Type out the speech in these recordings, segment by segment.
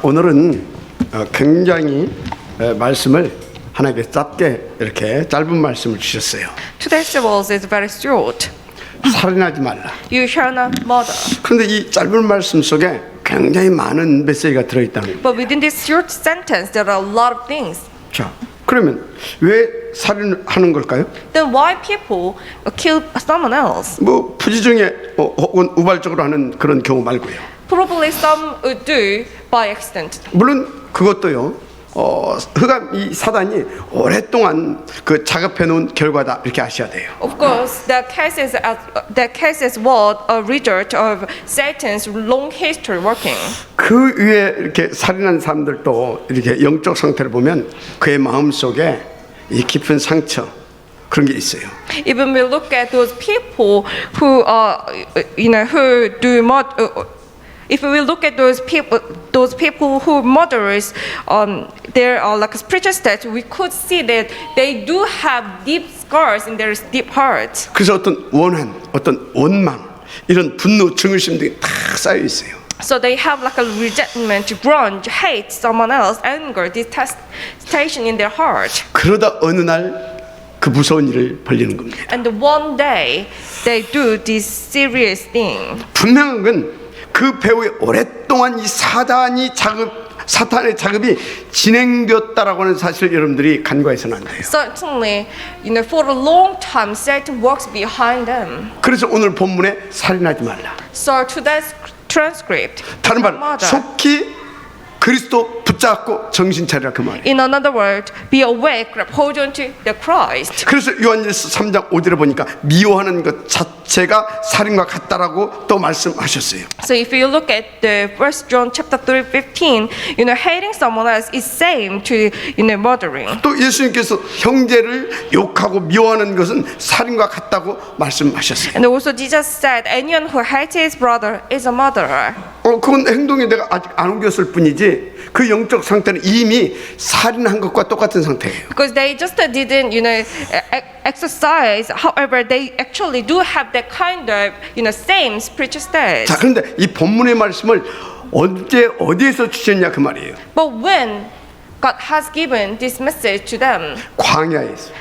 오늘은 굉장히 말씀을 하나님께 짧게 이렇게 짧은 말씀을 주셨어요. Today's verse is very short. 살인하지 말라. You shall not murder. 그런데 이 짧은 말씀 속에 굉장히 많은 메시지가 들어있다는 거예요. But within this short sentence, there are a lot of things. 자, 그러면 왜 살인하는 걸까요? Then why people kill someone else? 뭐 부지중에 혹은 우발적으로 하는 그런 경우 말고요. Probably some do by accident. 물론 그것도요. 이 사단이 오랫동안 그 작업해 놓은 결과다 이렇게 아셔야 돼요. Of course, the case is what a result of Satan's long history working. 그 위에 이렇게 살인한 사람들도 이렇게 영적 상태를 보면 그의 마음 속에 이 깊은 상처 그런 게 있어요. Even we look at those people who who do murder. If we look at those people who murderers, there are like a spiritual state. We could see that they do have deep scars in their deep hearts. 그래서 어떤 어떤 원망, 이런 분노, 증오심들이 다 쌓여 있어요. So they have like a resentment, grudge, hate someone else, anger, detestation in their heart. 그러다 어느 날 그 무서운 일을 벌리는 겁니다. And one day they do this serious thing. 분명한 건 그 배후에 오랫동안 이 사탄의 작업이 진행되었다라고 하는 사실 여러분들이 간과해서는 안 돼요. Certainly, for a long time, Satan works behind them. 그래서 오늘 본문에 살인하지 말라. So today's transcript. 다른 말 murder. 속히 그리스도 붙잡고 정신 차리라 그 말이에요. In another word, be awake, hold on to the Christ. 그래서 요한일서 3장 5절에 보니까 미워하는 것 자체가 살인과 같다라고 또 말씀하셨어요. So if you look at the 1 John chapter 3:15, hating someone else is same to murdering. 또 예수님께서 형제를 욕하고 미워하는 것은 살인과 같다고 말씀하셨어요. And also Jesus said, anyone who hates his brother is a murderer. 그건 행동에 내가 아직 안 옮겼을 뿐이지 그 영적 상태는 이미 살인한 것과 똑같은 상태예요. Because they just didn't, exercise. However, they actually do have that kind of, same spiritual state. 자, 그런데 이 본문의 말씀을 언제 어디에서 주셨냐 그 말이에요. But when God has given this message to them 광야에서.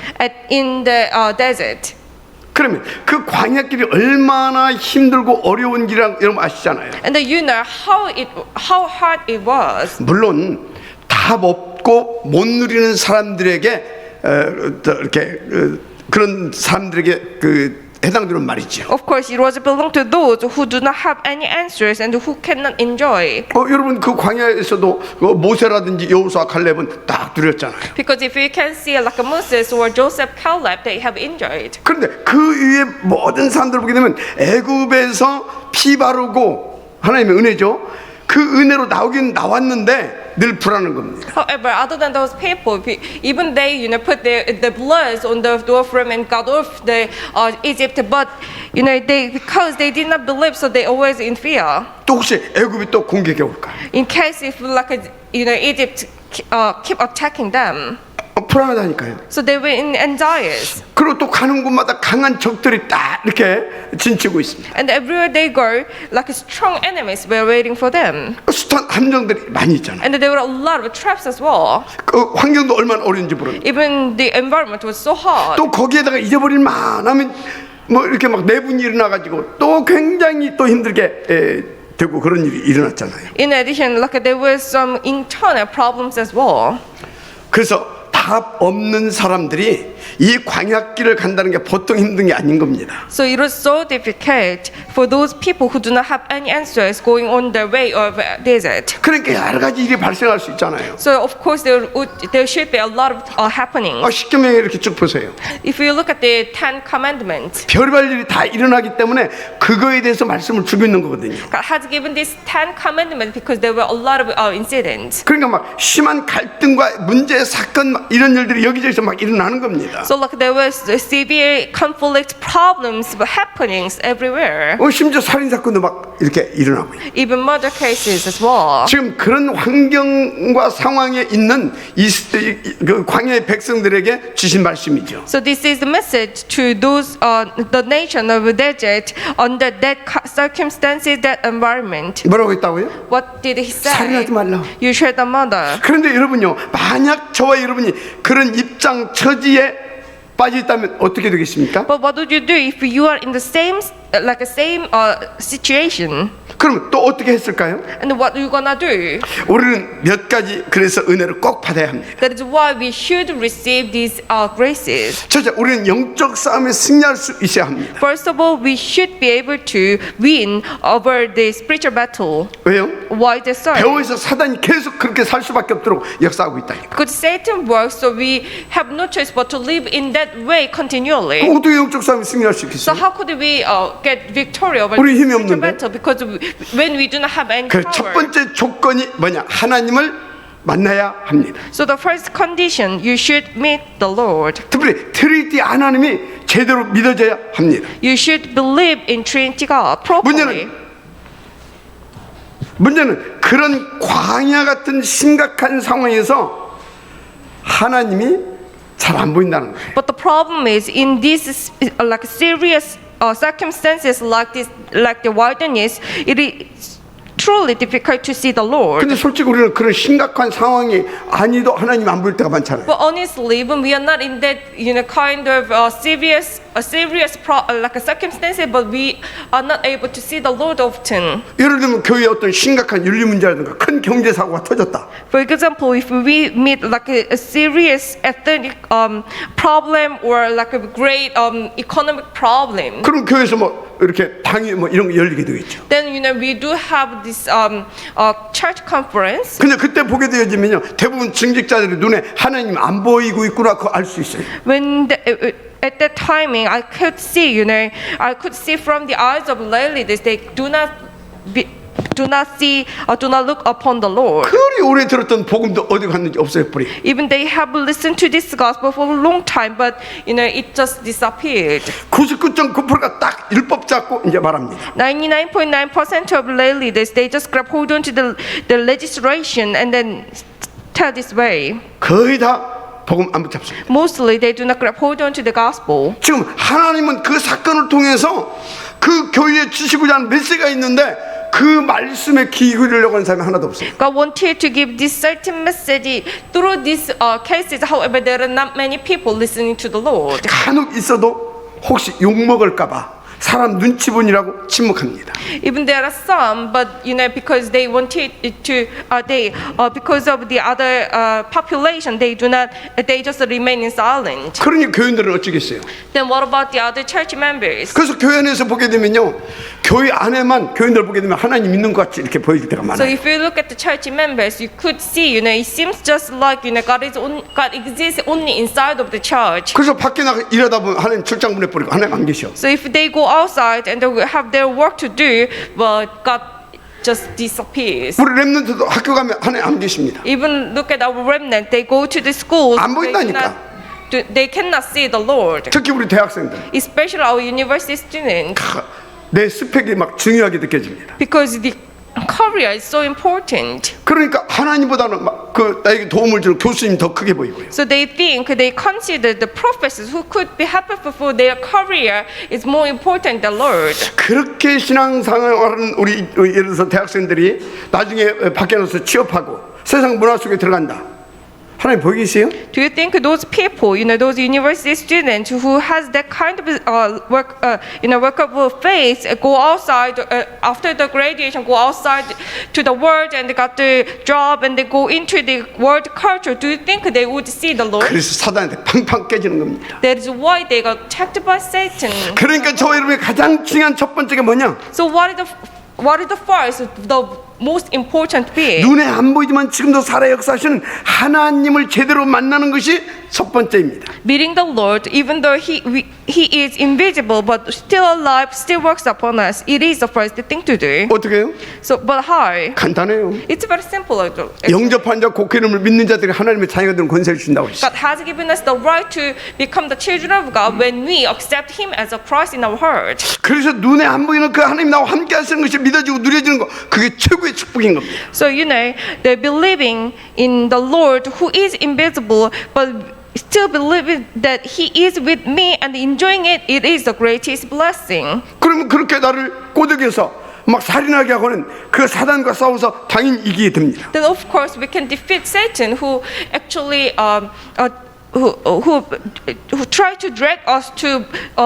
in the desert, 그러면 그 광야길이 얼마나 힘들고 어려운 길이라고 여러분 아시잖아요. and you know how hard it was. 물론 답 없고 못 누리는 사람들에게 이렇게 그런 사람들에게 해당되는 말이죠. Of course, it was belong to those who do not have any answers and who cannot enjoy. 여러분 그 광야에서도 모세라든지 여호수아 칼렙은 딱 누렸잖아요. Because if you can see like Moses or Joseph, Caleb, they have enjoyed. 그런데 그 위에 모든 사람들 보게 되면 애굽에서 피 바르고 하나님의 은혜죠. 그 은혜로 나오긴 나왔는데 늘 불안한 겁니다. However, other than those people, even they put the blood on the door frame and got off the Egypt, but because they did not believe, so they always in fear. 또 혹시 애굽이 또 공격해 올까? In case if Egypt keep attacking them, 불안하다니까요. so they were in anxieties. 그리고 또 가는 곳마다 강한 적들이 딱 이렇게 진치고 있습니다. And everywhere they go, like strong enemies were waiting for them. 숱한 함정들이 많이 있잖아요. And there were a lot of traps as well. 그 환경도 얼마나 어려운지 모르는. Even the environment was so hard. 또 거기에다가 잊어버릴 만하면 뭐 이렇게 막 내분이 일어나가지고 또 굉장히 또 힘들게 되고 그런 일이 일어났잖아요. In addition, like there were some internal problems as well. 그래서 답 없는 사람들이 이 광야길을 간다는 게 보통 힘든 게 아닌 겁니다. So it was so difficult for those people who do not have any answers going on the way of desert. 그러니까 여러 가지 일이 발생할 수 있잖아요. So of course there should be a lot of happenings. 십계명에 이렇게 쭉 보세요. If you look at the Ten Commandments, 별별 일이 다 일어나기 때문에 그거에 대해서 말씀을 주고 있는 거거든요. God has given this Ten Commandments because there were a lot of incidents. 그러니까 막 심한 갈등과 문제, 사건 막 이런 일들이 여기저기서 막 일어나는 겁니다. 많았습니다. So like there was severe conflict problems happenings everywhere. 심지어 살인 사건도 막 이렇게 일어나고 있어요. Even murder cases as well. 지금 그런 환경과 상황에 있는 그 광야의 백성들에게 주신 말씀이죠. So this is the message to those the nation of the desert under that circumstances, that environment. 뭐라고 했다고요? What did he say? 살인하지 말라. You shall not murder. 그런데 여러분요, 만약 저와 여러분이 그런 입장 처지에 빠져 있다면 어떻게 되겠습니까? But what would you do if you are in the same situation? 그럼 또 어떻게 했을까요? And what are you gonna do? 우리는 몇 가지 그래서 은혜를 꼭 받아야 합니다. That is why we should receive these graces. 첫째, 우리는 영적 싸움에 승리할 수 있어야 합니다. First of all, we should be able to win over the spiritual battle. 왜요? Why is that so? 배후에서 사단이 계속 그렇게 살 수밖에 없도록 역사하고 있다니까. Because Satan works, so we have no choice but to live in that way continually. 그럼 어떻게 영적 싸움에 승리할 수 So 있겠어요? how could we get victory over 우리 the 힘이 spiritual 없는데? battle? Because when we do not have any 그 첫 power. 번째 조건이 뭐냐? 하나님을 만나야 합니다. So the first condition, you should meet the Lord. 특별히 트리니티 하나님이 제대로 믿어져야 합니다. You should believe in Trinity God properly. 문제는 그런 광야 같은 심각한 상황에서 하나님이 잘 안 보인다는 거예요. But the problem is in these like serious circumstances like this, like the wilderness, it is truly difficult to see the Lord. 근데 솔직히 우리는 그런 심각한 상황이 아니도 하나님 안 보일 때가 많잖아요. But honestly, when we are not in that kind of serious like a circumstance, but we are not able to see the Lord often. 예를 들면 교회에 어떤 심각한 윤리 문제라든가 큰 경제 사고가 터졌다. For example, if we meet like a serious ethnic problem or like a great economic problem, 그럼 교회에서 뭐 이렇게 당이 뭐 이런 거 열리게 되겠죠. then we do have this church conference. 근데 그때 보게 되어지면요, 대부분 증직자들의 눈에 하나님 안 보이고 있구나 그거 알 수 있어요. When at that timing, I could see, I could see from the eyes of lay leaders, they do not see or do not look upon the Lord. 그리 오래 들었던 복음도 어디 갔는지 없어요 버리. Even they have listened to this gospel for a long time, but it just disappeared. 99.9%가 딱 율법 잡고 이제 말합니다. 99.9% of lay leaders, they just grab hold on to the legislation and then tell this way. 거의 다 복음 안 붙잡습니다. Mostly, they do not grab hold on to the gospel. 지금 하나님은 그 사건을 통해서 그 교회에 주시고자 하는 메시지가 있는데 그 말씀에 귀 기울이려고 하는 사람이 하나도 없어요. God wanted to give this certain message through these cases. However, there are not many people listening to the Lord. 간혹 있어도 혹시 욕 먹을까봐 사람 눈치 보니라고 침묵합니다. Even there are some, but because they wanted to, because of the other population, they just remain in silent. 그러니 교인들은 어쩌겠어요? Then what about the other church members? 그래서 교회 안에서 보게 되면요, 교회 안에만 교인들 보게 되면 하나님 있는 것 같이 이렇게 보일 때가 So 많아요. if you look at the church members, you could see, it seems just like God exists only inside of the church. 그래서 밖에 나가 일하다 보면 하나님 출장 보내버리고 하나님 안 계셔. So if they go outside and they have their work to do, but God just disappears. 우리 렘넌트도 학교 가면 하나님 안 계십니다. Even look at our remnant, they go to the schools. 안 보인다니까. They cannot see the Lord. 특히 우리 대학생들 Especially our university students, 내 스펙이 막 중요하게 느껴집니다. because the career is so important. 그러니까 하나님보다는 막 그 나에게 도움을 주는 교수님 더 크게 보이고요. So they consider the professors who could be helpful for their career is more important than Lord. 그렇게 신앙생활하는 우리 예를 들어서 대학생들이 나중에 밖에 나가서 취업하고 세상 문화 속에 들어간다. 하나님 보이 계세요? Do you think those people, those university students who has that kind of work of faith, go outside after the graduation, go outside to the world and got the job and they go into the world culture? Do you think they would see the Lord? 그래서 사단한테 팡팡 깨지는 겁니다. That is why they got attacked by Satan. 그러니까 저와 여러분의 가장 중요한 첫 번째가 뭐냐? So what is the first, the most important thing? 눈에 안 보이지만 지금도 살아 역사하시는 하나님을 제대로 만나는 것이 첫 번째입니다. Meeting the Lord, even though he is invisible, but still alive, still works upon us. It is the first thing to do. 어떻게 해요? So, but how? 간단해요. It's very simple. 영접한 자, 곡 이름을 믿는 자들이 하나님의 자녀가 되는 권세를 준다고 했어요. God has given us the right to become the children of God when we accept Him as a Christ in our heart. 그래서 눈에 안 보이는 그 하나님 나와 함께 하시는 것이 믿어지고 누려지는 거, 그게 최고의 축복인 겁니다. So they're believing in the Lord who is invisible, but still believing that He is with me and enjoying it. It is the greatest blessing. 그러면 그렇게 나를 꼬드겨서 막 살인하게 하고는 그 사단과 싸워서 당연히 이기게 됩니다. Then of course we can defeat Satan, who actually who try to drag us to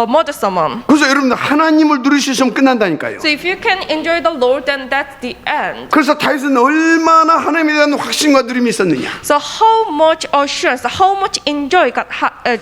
murder someone. 그래서 여러분들 하나님을 누리시면 끝난다니까요. So if you can enjoy the Lord, then that's the end. 그래서 다윗은 얼마나 하나님에 대한 확신과 누림이 있었느냐. So how much assurance, how much enjoy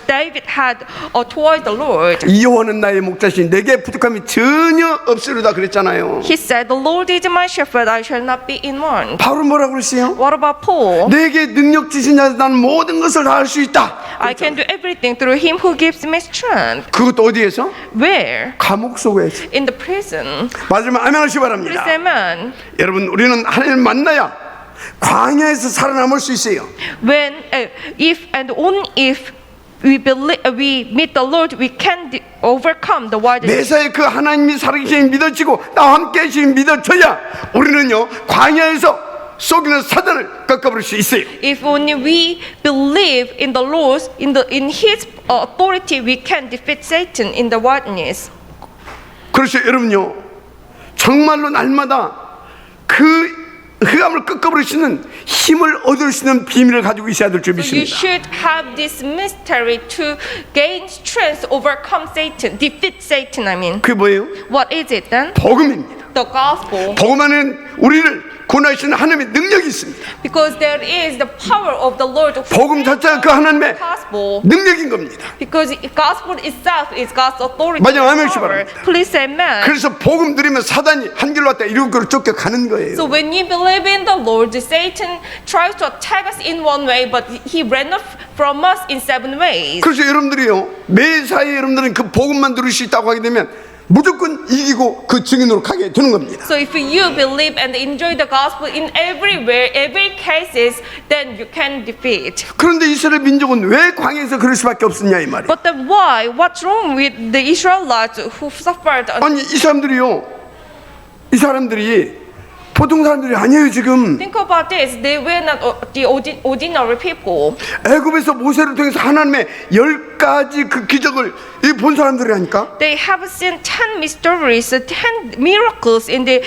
David had toward the Lord. 여호와는 나의 목자시니 내게 부족함이 전혀 없으리다 그랬잖아요. He said, "The Lord is my shepherd; I shall not be in want." 바로 뭐라고 그랬어요? What about Paul? 내게 능력 주신 자 나는 모든 것을 다 할 수 있다. I can do everything through Him who gives me strength. 그것도 어디에서? Where? 감옥 속에서. In the prison. 마지막 아멘하시 Please, 바랍니다. amen. 여러분 우리는 하나님을 만나야 광야에서 살아남을 수 있어요. When, if and only if we meet the Lord, we can overcome the wilderness. 매사에 그 하나님이 살아계신 믿어지고 나와 함께 하시는 믿어져야 우리는요 광야에서 속이는 사단을 꺾어버릴 수 있어요. If only we believe in the Lord, in His authority, we can defeat Satan in the wilderness. 그래서 여러분요 정말로 날마다 그 흑암을 꺾어버릴 수 있는 힘을 얻을 수 있는 비밀을 가지고 있어야 될 줄 So you 믿습니다. should have this mystery to gain strength, overcome Satan, defeat Satan. I mean, 그게 뭐예요? what is it then? 복음입니다. The gospel. 복음 안에는 우리를 구원하시는 하나님의 능력이 있습니다. Because there is the power of the Lord. 복음 자체가 그 하나님의 gospel. 능력인 겁니다. Because gospel itself is God's authority. 마지막 아멘 power. 바랍니다. Please say amen. 그래서 복음 들으면 사단이 한 길로 왔다 이런 걸 쫓겨가는 거예요. So when you believe in the Lord, Satan tries to attack us in one way, but he ran off from us in 7 ways. 그래서 여러분들이요 매사에 여러분들은 그 복음만 들을 수 있다고 하게 되면 무조건 이기고 그 증인으로 가게 되는 겁니다. So if you believe and enjoy the gospel in everywhere, every cases, then you can defeat. 그런데 이스라엘 민족은 왜 광야에서 그럴 수밖에 없었냐 이 말이에요. But then why? What's wrong with the Israelites who suffered? 아니 이 사람들이요 이 사람들이 보통 사람들이 아니에요 지금. Think about this. They were not the ordinary people. 애굽에서 모세를 통해서 하나님의 10가지 그 기적을 본 사람들이라니까. They have seen 10 mysteries, 10 miracles in the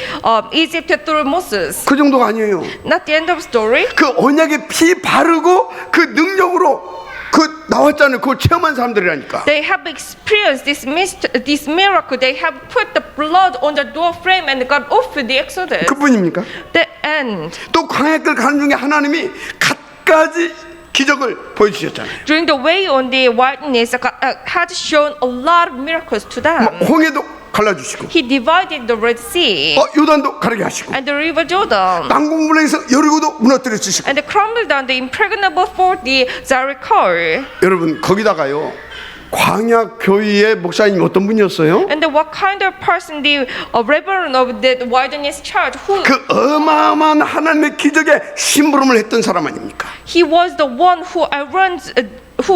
Egypt through Moses. 그 정도가 아니에요. Not the end of story. 그 언약에 피 바르고 그 능력으로 그 나왔잖아요. 그걸 체험한 사람들이라니까. They have experienced this miracle. They have put the blood on the door frame and got off with the Exodus. 그뿐입니까? The end. 또 광야길 가는 중에 하나님이 갖가지 기적을 보여주셨잖아요. During the way on the wilderness, God had shown a lot of miracles to them. 홍해도 갈라주시고 He divided the Red Sea 요단도 가르게 하시고 and the River Jordan, 난공불에서 여리고도 무너뜨려 주시고. and they crumbled down the impregnable fort, the Jericho. 여러분 거기다가요 광야 교회의 목사님이 어떤 분이었어요? And then what kind of person, the reverend of the wilderness church, 그 어마어마한 하나님의 기적에 심부름을 했던 사람 아닙니까? he was the one who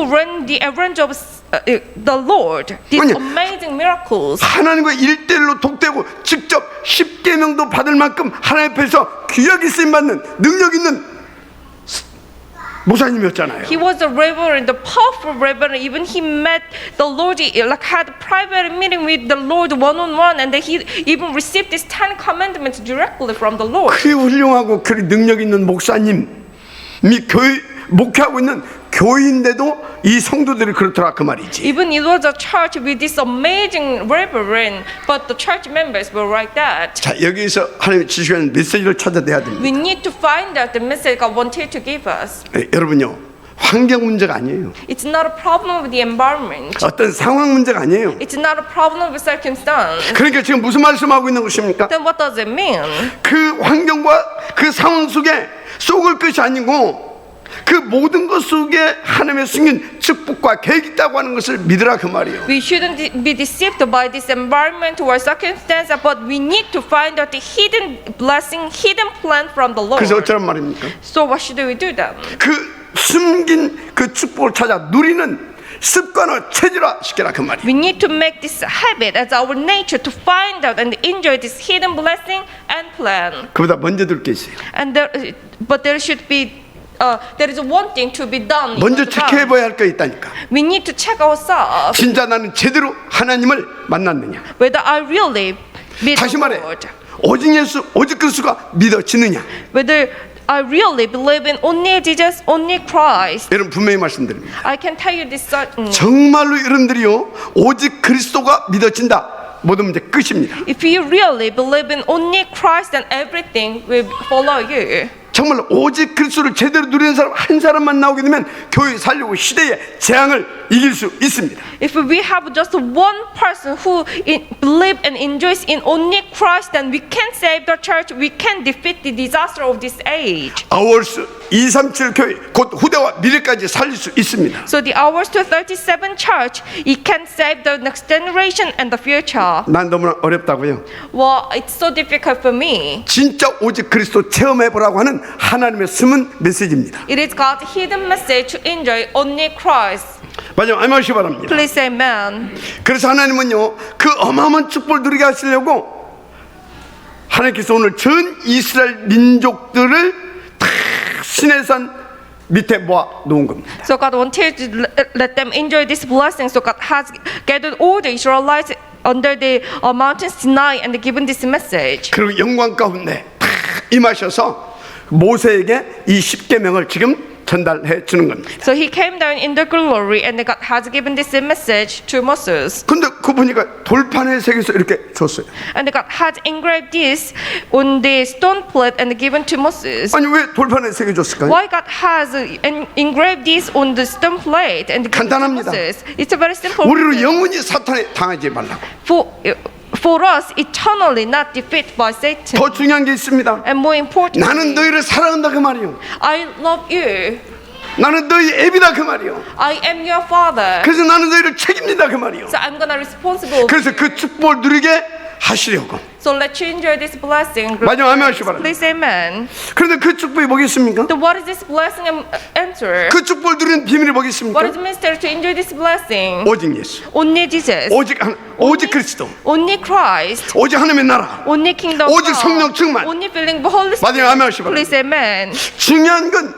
ran the errands of the Lord. These 아니, amazing miracles. 하나님과 1대1로 독대고 직접 10계명도 받을 만큼 하나님 앞에서 귀하게 쓰임받는 능력 있는 목사님이었잖아요. He was a reverend, the powerful reverend. Even he met the Lord, like had a private meeting with the Lord one-on-one, and then he even received these 10 commandments directly from the Lord. 그리 훌륭하고 그리 능력 있는 목사님이 교회 목회하고 있는 교회인데도 이 성도들이 그렇더라 그 말이지. Even it was a church with this amazing reverend, but the church members were like that. 자 여기서 하나님이 주시는 메시지를 찾아내야 됩니다. We need to find out the message God wanted to give us. 여러분요 환경 문제가 아니에요. It's not a problem with the environment. 어떤 상황 문제가 아니에요. It's not a problem with circumstance. 그러니까 지금 무슨 말씀하고 있는 것입니까? Then what does it mean? 그 환경과 그 상황 속에 속을 것이 아니고 그 모든 것 속에 하나님의 숨긴 축복과 계획이 있다고 하는 것을 믿으라 그 말이에요. We shouldn't be deceived by this environment or circumstance, but we need to find out the hidden blessing, hidden plan from the Lord. 그래서 어쩌란 말입니까? So what should we do then? 그 숨긴 그 축복을 찾아 누리는 습관을 체질화 시켜라 그 말이에요. We need to make this habit as our nature to find out and enjoy this hidden blessing and plan. 그보다 먼저 들 게 있어요. And but there should be there is one thing to be done. 먼저 체크해 봐야 할 게 있다니까. We need to check ourselves 진짜 나는 제대로 하나님을 만났느냐. whether I really meet 다시 the 말해. Lord. 오직 예수, 오직 그리스도가 믿어지느냐. Whether I really believe in only Jesus, only Christ. 여러분 분명히 말씀드립니다. I can tell you this certainly. 정말로 여러분들이요 오직 그리스도가 믿어진다. 모든 문제 끝입니다. If you really believe in only Christ, then everything will follow you. 정말로 오직 그리스도를 제대로 누리는 사람 한 사람만 나오게 되면 교회 살리고 시대의 재앙을 이길 수 있습니다. If we have just one person who believe and enjoys in only Christ, then we can save the church. We can defeat the disaster of this age. 아월스 237 교회 곧 후대와 미래까지 살릴 수 있습니다. So the Hours to 37 church, it can save the next generation and the future. 난 너무나 어렵다고요. Well, it's so difficult for me. 진짜 오직 그리스도 체험해 보라고 하는 하나님의 숨은 메시지입니다. It is God's hidden message to enjoy only Christ. 마지막 아멘하시 바랍니다. Please say amen. 그래서 하나님은요 그 어마어마한 축복을 누리게 하시려고 하나님께서 오늘 전 이스라엘 민족들을 다 시내산 밑에 모아 놓은 겁니다. So God wanted to let them enjoy this blessing. So God has gathered all the Israelites under the mountain Sinai and given this message. 그리고 영광 가운데 다 임하셔서 모세에게 이 10계명을 지금 전달해 주는 겁니다. So he came down in the glory and God has given this message to Moses. 근데 그 보니까 돌판에 새겨서 이렇게 줬어요. And God had engraved this on the stone plate and given to Moses. 아니 왜 돌판에 새겨줬을까요? Why God has engraved this on the stone plate and given to 간단합니다. Moses? It's a very simple 우리로 reason. 영원히 사탄에 당하지 말라고. For us eternally not defeated by Satan. 더 중요한 게 있습니다. And more importantly, 나는 너희를 사랑한다 그 말이요. I love you. 나는 너희 애비다 그 말이요. I am your father. 그래서 나는 너희를 책임진다 그 말이요. So I'm gonna responsible. 그래서 그 축복을 누리게 하시려고. So let you enjoy this blessing. 마지막 아멘 하시기 바랍니다. Please amen. 그런데 그 축복이 뭐겠습니까? So what is this blessing and answer? 그 축복을 누리는 비밀이 What 뭐겠습니까? is the mystery to enjoy this blessing? 오직 예수, Only Jesus. 오직 그리스도, Only Christ. 오직 하나님의 나라. Only kingdom. 오직 of God. 성령 충만. Only filling the Holy 마지막 Spirit. 아멘 하시기 바랍니다. Please amen. 중요한 건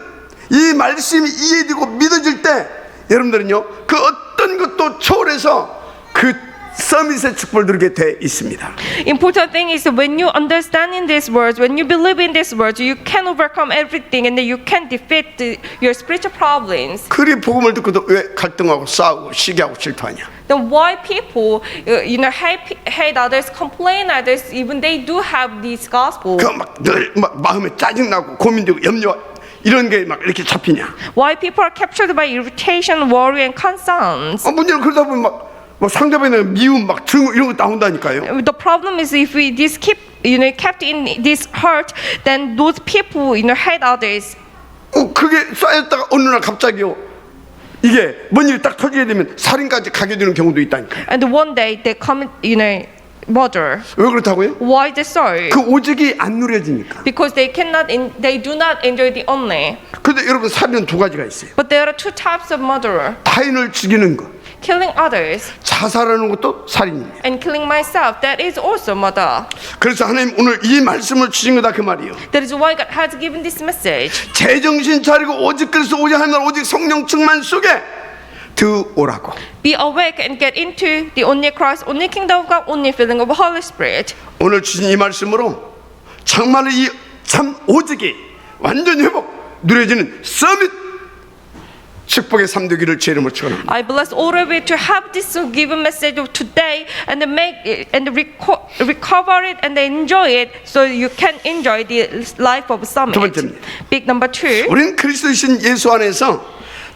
이 말씀이 이해되고 믿어질 때 여러분들은요 그 어떤 것도 초월해서 그 서밋의 축복을 누리게 돼 있습니다. Important thing is that when you understand in these words, when you believe in these words, you can overcome everything and then you can defeat your spiritual problems. 그리 복음을 듣고도 왜 갈등하고 싸우고 시기하고 질투하냐? Then why people, hate others, complain others, even they do have this gospel? 그 막 늘 막 마음에 짜증 나고 고민되고 염려 이런 게 막 이렇게 잡히냐? Why people are captured by irritation, worry, and concerns? 문제는 그러다 보면 막 상대방에 대한 미움, 막 증오 이런 거 나온다니까요. The problem is if we this keep, kept in this hurt, then those people, hate others. 그게 쌓였다가 어느 날 갑자기요. 이게 뭔 일이 딱 터지게 되면 살인까지 가게 되는 경우도 있다니까요. And one day they commit, murder. 왜 그렇다고요? Why is it so? 그 오직이 안 누려지니까. Because they do not enjoy the only. 근데 여러분 살인은 두 가지가 있어요. But there are two types of murderer: 타인을 죽이는 거, killing others 자살하는 것도 살인입니다. and killing myself. That is also murder. 그래서 하나님 오늘 이 말씀을 주신 거다 그 말이에요. That is why God has given this message. 제정신 차리고 오직 그리스도 오직 하나님 오직 성령 충만 속에 들어오라고. Be awake and get into the only Christ, only kingdom of God, only filling of the Holy Spirit. 오늘 주신 이 말씀으로 정말로 이 참 오직이 완전히 회복 누려지는 서밋 축복의 삶 되기를 제 이름으로 축원합니다. I bless all of you to have this given message of today and make it, and recover it and enjoy it, so you can enjoy the life of summit. 두 번째입니다. Big number two. 우리는 그리스도이신 예수 안에서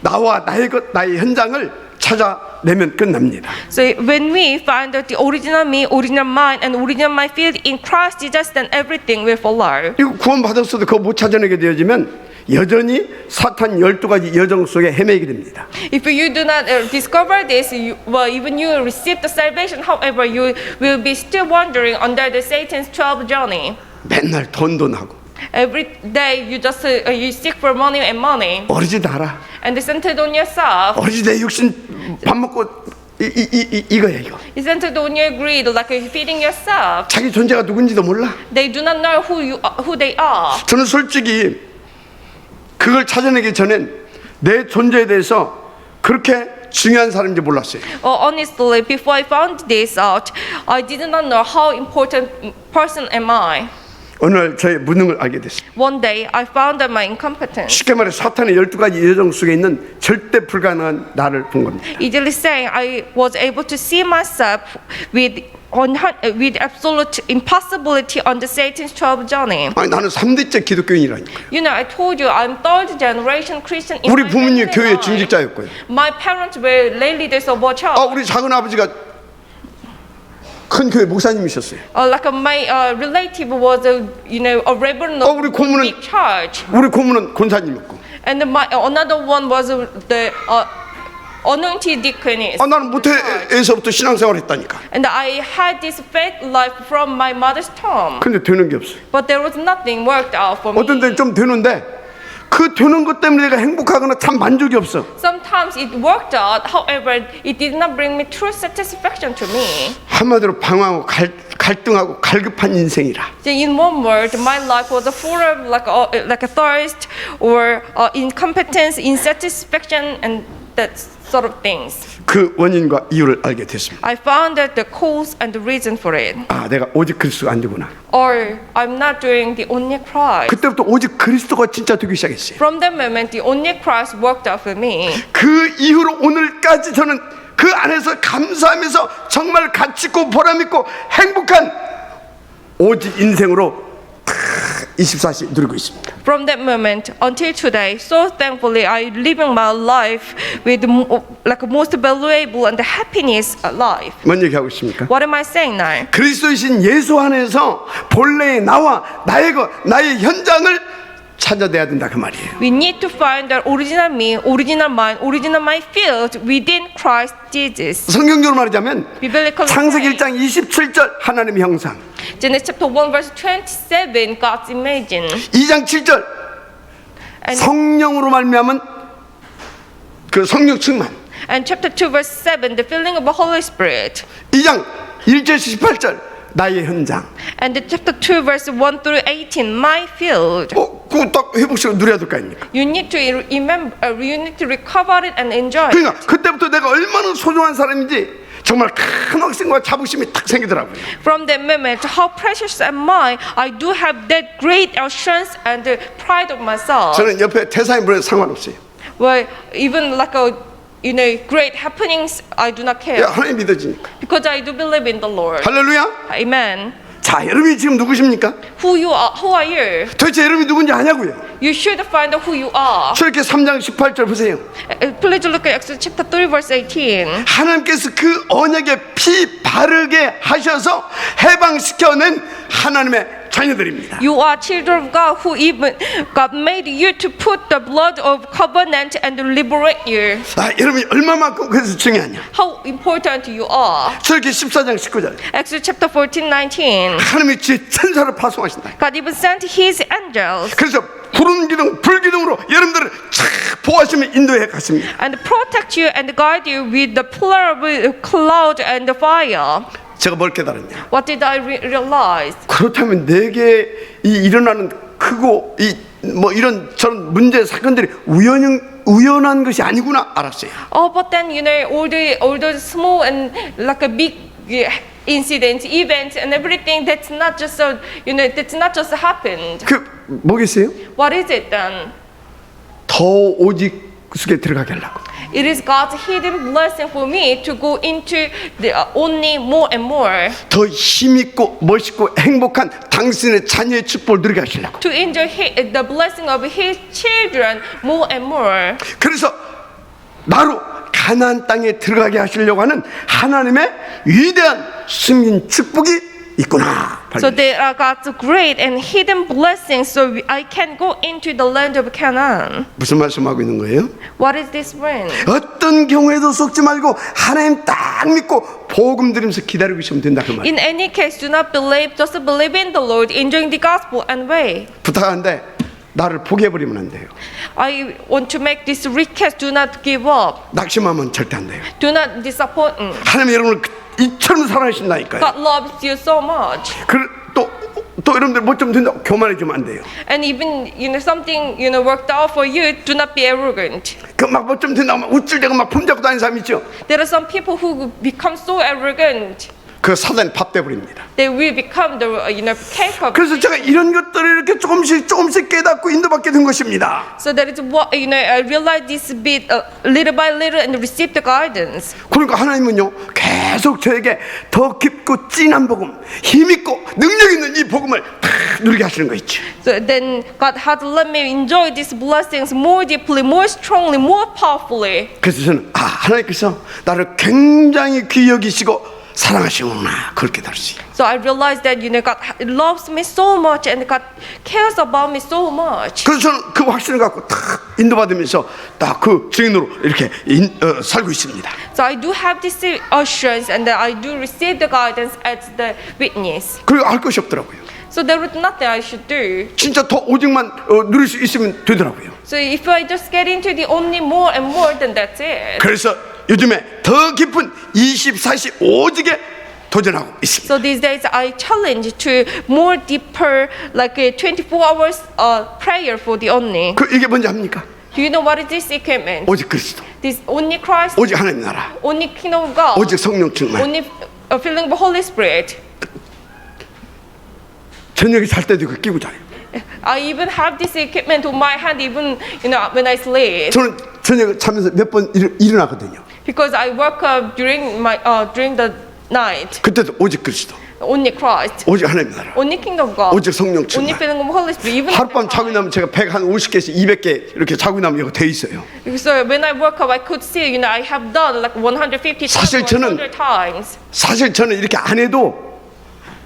나와 나의 것 나의 현장을 찾아내면 끝납니다. So when we find out the original me, original mind, and original mind field in Christ Jesus, then everything will follow. 이거 구원 받았어도 그거 못 찾아내게 되어지면 여전히 사탄 12가지 여정 속에 헤매게 됩니다. If you do not discover this, even you receive the salvation, however, you will be still wandering under the Satan's 12 journey. 맨날 돈하고 Every day you just you seek for money and money, 어리지도 않아. and centered on yourself. 어리지 내 육신 밥 먹고 이거야 이거. It's centered on your greed, like feeding yourself. 자기 존재가 누군지도 몰라. They do not know who they are. 저는 솔직히 그걸 찾아내기 전엔 내 존재에 대해서 그렇게 중요한 사람인지 몰랐어요. Honestly, before I found this out, I did not know how important person am I. 어느 날 저의 무능을 알게 됐어요. One day, I found out my incompetence. 쉽게 말해 사탄의 12가지 여정 속에 있는 절대 불가능한 나를 본 겁니다. Easily saying, I was able to see myself with absolute impossibility on the Satan's 12 journey. 아니 나는 3대째 기독교인이라니까요. You know, I told you I'm third generation Christian. in 우리 my 부모님 family 교회 line. 중직자였고요. My parents were lay leaders of a church. 우리 작은 아버지가 큰 교회 목사님이셨어요. Like my relative was a reverend of 우리 고모는 big church, 우리 고모는 권사님이었고. and another one was the anointed deaconess. 나는 모태에서부터 신앙생활했다니까. And I had this faith life from my mother's tomb, 근데 되는 게 없어요. but there was nothing worked out for me. 어떤 데는 좀 되는데 그 되는 것 때문에 내가 행복하거나 참 만족이 없어. Sometimes it worked out, however, it did not bring me true satisfaction to me. 한마디로 방황하고 갈등하고 갈급한 인생이라. So in one word, my life was full of like a thirst or incompetence, insatisfaction, and that sort of things. 그 원인과 이유를 알게 됐습니다. I found out the cause and the reason for it. 내가 오직 그리스도가 안 되구나. Or I'm not doing the only Christ. 그때부터 오직 그리스도가 진짜 되기 시작했어요. From that moment, the only Christ worked out for me. 그 이후로 오늘까지 저는 그 안에서 감사하면서 정말 가치 있고 보람 있고 행복한 오직 인생으로 24시 누리고 있습니다. From that moment until today, so thankfully, I living my life with like most valuable and happiness life. 뭔 얘기하고 있습니까? What am I saying now? 그리스도이신 예수 안에서 본래의 나와 나의 현장을 찾아내야 된다 그 말이에요. We need to find our original me, original mind, original my field within Christ Jesus. 성경적으로 말하자면 Biblically 창세기 saying, 1장 27절 하나님의 형상, Genesis chapter 1 verse 27, God's image. 2장 7절 And, 성령으로 말미암은 그 성령 충만, and chapter 2 verse 7, the filling of the Holy Spirit. 2장 1절에서 18절 나의 현장. And the chapter 2 verse 1 through 18, my field. 그거 딱 회복시켜 누려야 될 거 아닙니까? You need to remember, you need to recover it and enjoy it. 그러니까 그때부터 내가 얼마나 소중한 사람인지 정말 큰 확신과 자부심이 딱 생기더라고요. From that moment, how precious am I do have that great assurance and the pride of myself. 저는 옆에 태사인 분에 상관없어요. Well, even like great happenings, I do not care. 하나님 믿어지니까. Because I do believe in the Lord. 할렐루야. Amen. 자, 여러분이 지금 누구십니까? Who are you? 도대체 여러분이 누군지 아냐고요? You should find out who you are. 저렇게 3장 18절 보세요. Please look at Exodus chapter 3 verse 18. 하나님께서 그 언약에 피 바르게 하셔서 해방시켜낸 하나님의 자녀들입니다. You are children of God who even God made you to put the blood of covenant and liberate you. 여러분이 얼마만큼 그래서 중요하냐? How important you are. 저렇게 14장 19절 Exodus chapter 14, 19. 하나님이 제 천사를 파송하신다. God even sent His angels 그래서 구름 기둥, 불 기둥으로 여러분들을 착 보호하시며 인도해 갔습니다. and protect you and guide you with the pillar of cloud and the fire. 제가 뭘 깨달았냐? What did I realize? 그렇다면 내게 일어나는 크고 이런 저런 문제 사건들이 우연한 것이 아니구나 알았어요. Oh, but then all those small and like a big incidents, events, and everything. That's not just that's not just happened. 뭐겠어요? What is it then? 더 오직 속에 들어가게 하려고. It is God's hidden blessing for me to go into the only more and more. 더 힘있고 멋있고 행복한 당신의 자녀의 축복을 누리게 하시려고. To enjoy the blessing of His children more and more. 그래서 나로 가나안 땅에 들어가게 하시려고 하는 하나님의 위대한 숨긴 축복이 있구나. So there are God's great and hidden blessings, so I can go into the land of Canaan. 무슨 말씀하고 있는 거예요? What is this mean? 어떤 경우에도 속지 말고 하나님 딱 믿고 복음 들으면서 기다리고 있으면 된다 그 말이에요. In any case, do not believe, just believe in the Lord, enjoying the gospel and way. 부탁하는데 나를 포기해버리면 안 돼요. I want to make this request, do not give up. 낙심하면 절대 안 돼요. Do not disappoint me. 하나님 여러분을 이처럼 사랑하신다니까요. God loves you so much. 또 여러분들 뭐 좀 된다고 교만해지면 안 돼요. And even something worked out for you, do not be arrogant. 그 막 뭐 좀 된다고 막 우쭐대고 막 품잡고 다니는 사람 있죠. There are some people who become so arrogant. 그 사단이 밥 돼버립니다. They will become the cake of. 그래서 제가 이런 것들을 이렇게 조금씩 깨닫고 인도받게 된 것입니다. So that is what I realized this bit little by little and receive the guidance. 그러니까 하나님은요 계속 저에게 더 깊고 진한 복음, 힘 있고 능력 있는 이 복음을 다 누리게 하시는 거 있죠. So then God had to let me enjoy these blessings more deeply, more strongly, more powerfully. 그래서 저는 하나님께서 나를 굉장히 귀히 여기시고 사랑하시구나 그렇게 다를 수 있어요. So I realized that God loves me so much and God cares about me so much. 그래서 저는 그 확신을 갖고 딱 인도받으면서 딱 그 증인으로 이렇게 살고 있습니다. So I do have this assurance and that I do receive the guidance as the witness. 그리고 알 것이 없더라고요. So there was nothing I should do. 진짜 더 오직만 누릴 수 있으면 되더라고요. So if I just get into the only more and more, then that's it. 그래서 요즘에 더 깊은 24시 오직에 도전하고 있습니다. So these days I challenge to more deeper, like a 24 hours prayer for the only. 이게 뭔지 압니까? Do you know what is this equipment? 오직 그리스도, This only Christ, 오직 하나님 나라, only kingdom of God, 오직 성령 충만. only filling the Holy Spirit. 저녁에 잘 때도 그 끼고 자요. I even have this equipment on my hand even when I sleep. 저는 저녁에 자면서 몇 번 일어나거든요. Because I work during the night. 그때도 오직 그리스도, Only Christ, 오직 하나님 나라, only kingdom of God, 오직 성령 only 충만. filling of Holy Spirit. Even 하룻밤 자고 나면 제가 150개씩 200개 이렇게 자고 나면 이거 돼 있어요. So when I woke up, I could see, I have done like 150 times, 사실 저는- 100 times. 사실 저는 이렇게 안 해도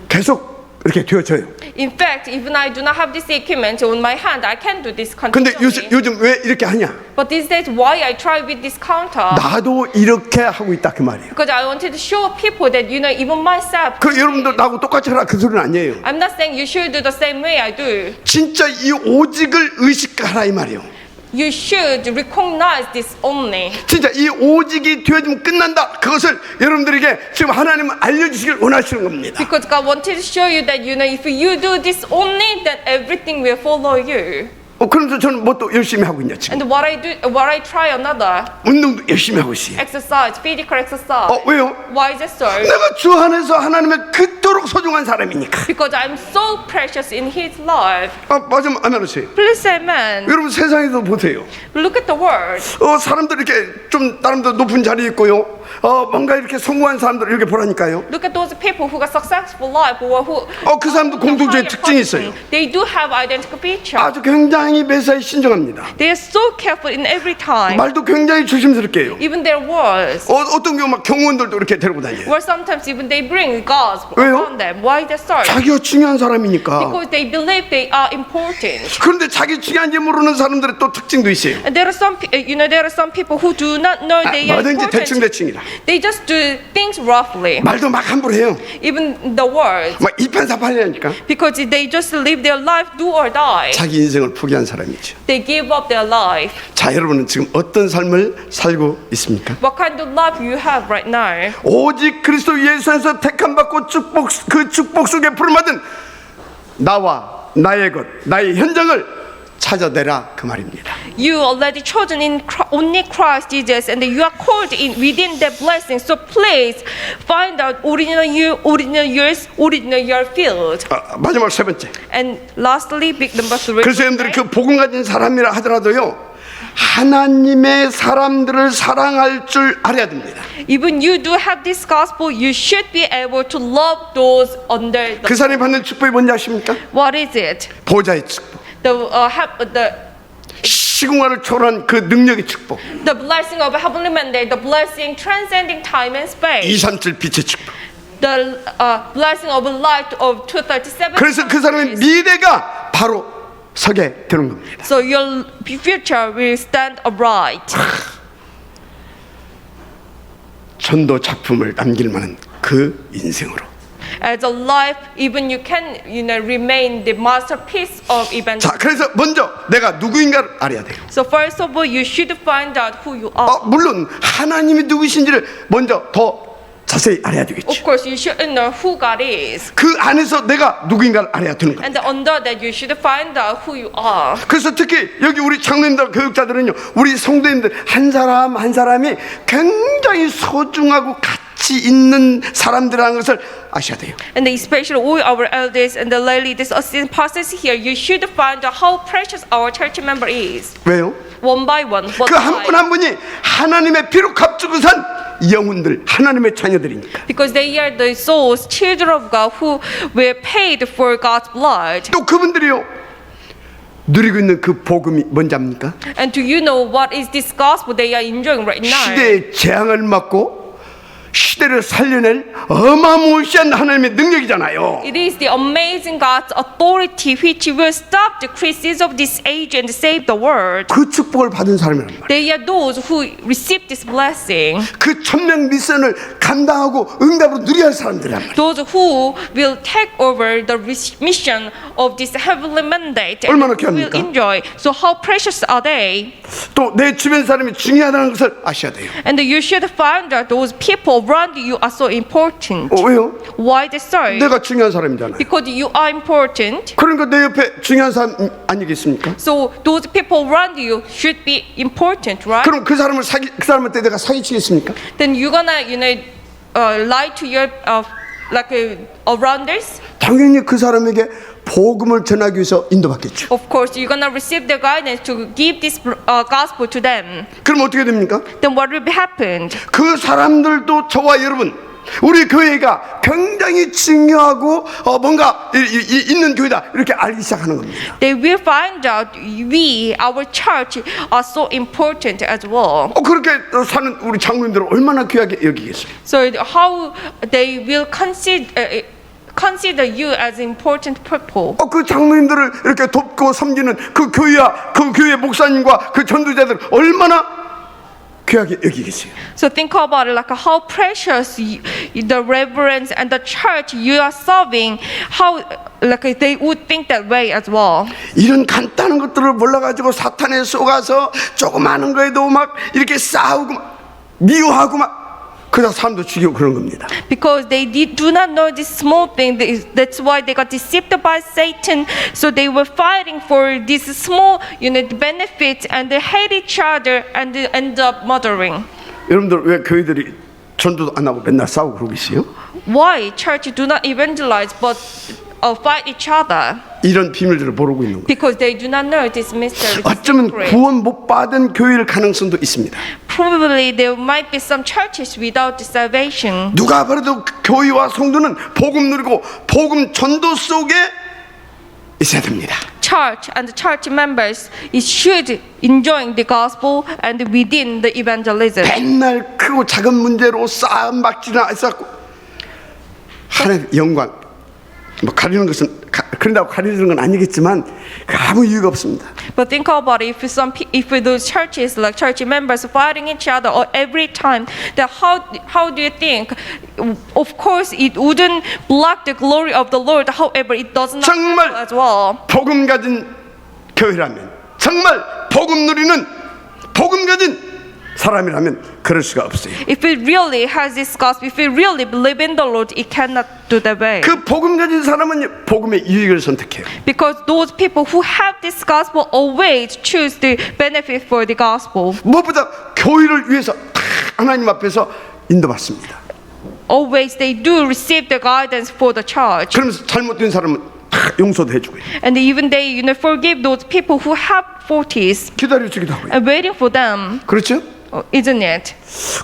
계속 이렇게 되어져요. In fact, even I do not have this equipment on my hand, I can do this 근데 continuously. 요즘 왜 이렇게 하냐? But these days, why I try with this counter? 나도 이렇게 하고 있다 그 말이에요. Because I wanted to show people that even myself. 그 여러분도 나하고 똑같이 하라 그 소리는 아니에요. I'm not saying you should do the same way I do. 진짜 이 오직을 의식하라 이 말이에요. You should recognize this only. 진짜 이 오직이 되어지면 끝난다. 그것을 여러분들에게 지금 하나님은 알려주시길 원하시는 겁니다. Because God wanted to show you that if you do this only, then everything will follow you. 그러면서 저는 뭐 또 열심히 하고 있냐 지금. And what I try another 운동도 열심히 하고 있어요. exercise, physical exercise. 왜요? Why is it so? 내가 주 안에서 하나님의 그토록 소중한 사람이니까. Because I'm so precious in His life. 맞으면 안 알으세요. Please say amen. 여러분 세상에도 보세요. Look at the world. 사람들 이렇게 좀 나름대로 높은 자리에 있고요. 뭔가 이렇게 성공한 사람들 이렇게 보라니까요. Look at those people who got successful life or who. 그 사람도 공통적인 특징이 있어요. They do have identical feature. 아주 굉장히 매사에 신중합니다. They are so careful in every time. 말도 굉장히 조심스럽게 해요. Even their words. 어떤 경우 막 경호원들도 이렇게 데리고 다녀요. Or sometimes even they bring gods 왜요? around them. Why is that so? 자기가 중요한 사람이니까. Because they believe they are important. 그런데 자기 중요한지 모르는 사람들의 또 특징도 있어요. And there are some, there are some people who do not know they are 뭐든지 important. 대충대충이라. They just do things roughly. 말도 막 함부로 해요. Even the words. 막 이판사판이라니까. Because they just live their life, do or die. 자기 인생을 포기한 사람이죠. They give up their life. 자, 여러분은 지금 어떤 삶을 살고 있습니까? What kind of life you have right now? 오직 그리스도 예수 안에서 택함 받고 그 축복 속에 부름받은 나와 나의 것, 나의 현장을 찾아내라 그 말입니다. You are already chosen in only Christ Jesus, and you are called in within that blessing. So please find out original you, original yours, original your field. 마지막 세 번째. And lastly, big number 3. 그래서 여러분들이 그 복음 가진 사람이라 하더라도요, 하나님의 사람들을 사랑할 줄 알아야 됩니다. Even you do have this gospel, you should be able to love those under 그 the. 사람이 받는 축복이 뭔지 아십니까? What is it? 보좌의 축복, The 시공간을 초월한 그 능력의 축복, blessing of heavenly mandate, the blessing transcending time and space. 237 빛의 축복. the blessing of light of 237. 그래서 그 사람의 미래가 바로 서게 되는 겁니다. So your future will stand upright. 전도 작품을 남길 만한 그 인생으로. As a life, even you can, remain the masterpiece of evangelism. 자, 그래서 먼저 내가 누구인가를 알아야 돼요. So first of all, you should find out who you are. 물론 하나님이 누구신지를 먼저 더 자세히 알아야 되겠죠. Of course, you should know who God is. 그 안에서 내가 누구인가를 알아야 되는 거예요. And under that, you should find out who you are. 그래서 특히 여기 우리 장로님들 교육자들은요, 우리 성도님들 한 사람 한 사람이 굉장히 소중하고 가치 있는 사람들이라는 것을 아셔야 돼요. And especially all our elders and the lay leaders, assistant pastors here, you should find out how precious our church member is. 왜요? One by one. 그 한 분 한 분이 하나님의 피로 값주고 산 영혼들, 하나님의 자녀들이니까. Because they are the souls, children of God, who were paid for God's blood. 또 그분들이요, 누리고 있는 그 복음이 뭔지 압니까? And do you know what is this gospel they are enjoying right now? 시대의 재앙을 막고 시대를 살려낼 어마무시한 하나님의 능력이잖아요. It is the amazing God's authority which will stop the crisis of this age and save the world. 그 축복을 받은 사람이란 말이에요. They are those who receive this blessing. 그 천명 미션을 감당하고 응답으로 누려야 할 사람들이란 말이에요. Those who will take over the mission of this heavenly mandate and 얼마나 who will 귀합니까? enjoy. So how precious are they? 또 내 주변 사람이 중요하다는 것을 아셔야 돼요. And you should find that those people around you are so important. 왜요? Why they so? 내가 중요한 사람이잖아요. Because you are important. 그러니까 내 옆에 중요한 사람 아니겠습니까? So those people around you should be important, right? 그럼 그 사람한테 내가 사기치겠습니까? Then you're gonna, lie to your arounders. 당연히 그 사람에게 복음을 전하기 위해서 인도받겠죠. Of course, you're gonna receive the guidance to give this gospel to them. 그럼 어떻게 됩니까? Then what will happen? 그 사람들도 저와 여러분, 우리 교회가 굉장히 중요하고 뭔가 있는 교회다 이렇게 알기 시작하는 겁니다. They will find out our church, are so important as well. 그렇게 사는 우리 장로님들은 얼마나 귀하게 여기겠어요. So how they will consider you as important people. 그 장로님들을 이렇게 돕고 섬기는 그 교회와 그 교회 목사님과 그 전도자들 얼마나 귀하게 여기겠어요. So think about it, like how precious the reverence and the church you are serving, how they would think that way as well. 이런 간단한 것들을 몰라가지고 사탄에 속아서 조그마한 거에도 막 이렇게 싸우고 막 미워하고 막 그러다 사람도 죽이고 그런 겁니다. Because they do not know this small thing, that's why they got deceived by Satan. So they were fighting for this small, benefits, and they hate each other and they end up murdering. 여러분들 왜 교회들이 전도도 안 하고 맨날 싸우고 그러고 있어요? Why church do not evangelize but fight each other? 이런 비밀들을 모르고 있는 거예요. Because they do not know this mystery. this 어쩌면 secret. 구원 못 받은 교회일 가능성도 있습니다. Probably there might be some churches without the salvation. 누가 봐도 교회와 성도는 복음 누리고 복음 전도 속에 있어야 됩니다. Church and the church members should enjoying the gospel and within the evangelism. 맨날 크고 작은 문제로 싸움 막지나 했었고 하나님 영광 뭐 가리는 것은 그런다고 가리는 건 아니겠지만 아무 이유가 없습니다. But think about it, if those churches like church members fighting each other or every time, then how do you think? Of course, it wouldn't block the glory of the Lord. However, it does not 정말 as well. 복음 가진 교회라면 정말 복음 누리는 복음 가진 사람이라면 그럴 수가 없어요. If it really has this gospel, if it really believe in the Lord, it cannot do that way. 그 복음 가진 사람은 복음의 유익을 선택해요. Because those people who have this gospel always choose the benefit for the gospel. 무엇보다 교회를 위해서 하나님 앞에서 인도받습니다. Always they do receive the guidance for the church. 그러면서 잘못된 사람은 용서도 해주고요. And even they forgive those people who have faulties 기다려주기도 하고요. and waiting for them, 그렇죠? isn't it?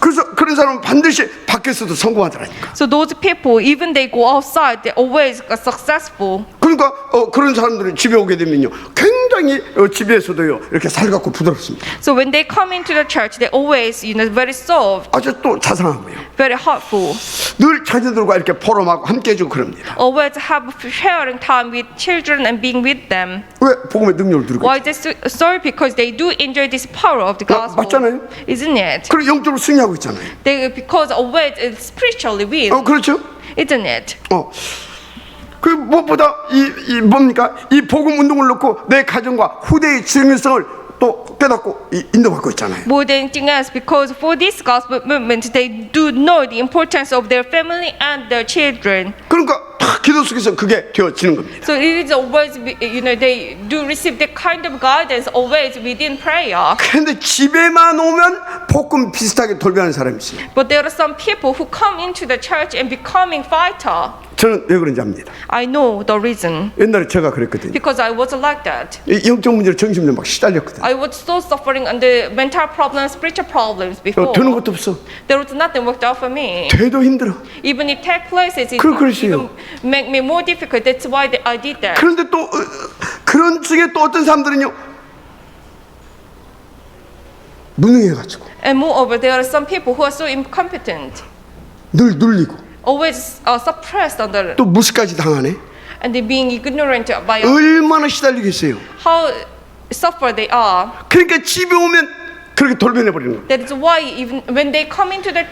그래서 그런 사람은 반드시 밖에서도 성공하더라니까. So those people, even they go outside, they always are successful. 그 그러니까 그런 사람들이 집에 오게 되면요, 굉장히 집에서도요 이렇게 살갑고 부드럽습니다. So when they come into the church, they always, very soft, 아주 또 자상하고요. very heartful. 늘 자녀들과 이렇게 포럼하고 함께 해주고 그럽니다. Always have sharing time with children and being with them. 왜? 복음의 능력을 누리고 Why is this so? Because they do enjoy this power of the gospel. 맞잖아요. Isn't it? 그리고 영적으로 승리하고 있잖아요. Because always it's spiritually win. 그렇죠? Isn't it? 그 무엇보다 이 뭡니까? 이 복음 운동을 놓고 내 가정과 후대의 중요성을 또 깨닫고 인도받고 있잖아요. More than anything else, because for this gospel movement, they do know the importance of their family and their children. 그러니까 다 기도 속에서 그게 되어지는 겁니다. So it is always, they do receive that kind of guidance always within prayer. 그런데 집에만 오면 복음 비슷하게 돌변하는 사람이 있어요. But there are some people who come into the church and becoming fighter. 저는 왜 그런지 압니다. I know the reason. 옛날에 제가 그랬거든요. Because I was like that. 이 영적 문제로 정신문제 막 시달렸거든요. I was so suffering under mental problems, spiritual problems before. 되는 것도 없어. There was nothing worked out for me. 돼도 힘들어. Even if take places, it 그러시요. even make me more difficult. That's why I did that. 그런데 또 그런 중에 또 어떤 사람들은요, 무능해가지고 And moreover, there are some people who are so incompetent, 늘 눌리고 always suppressed under, 또 무시까지 당하네. and they being ignorant by 얼마나 시달리겠어요. how suffer they are. 그러니까 집에 오면 그렇게 돌변해 버리는 거예요. That is why even when they come into the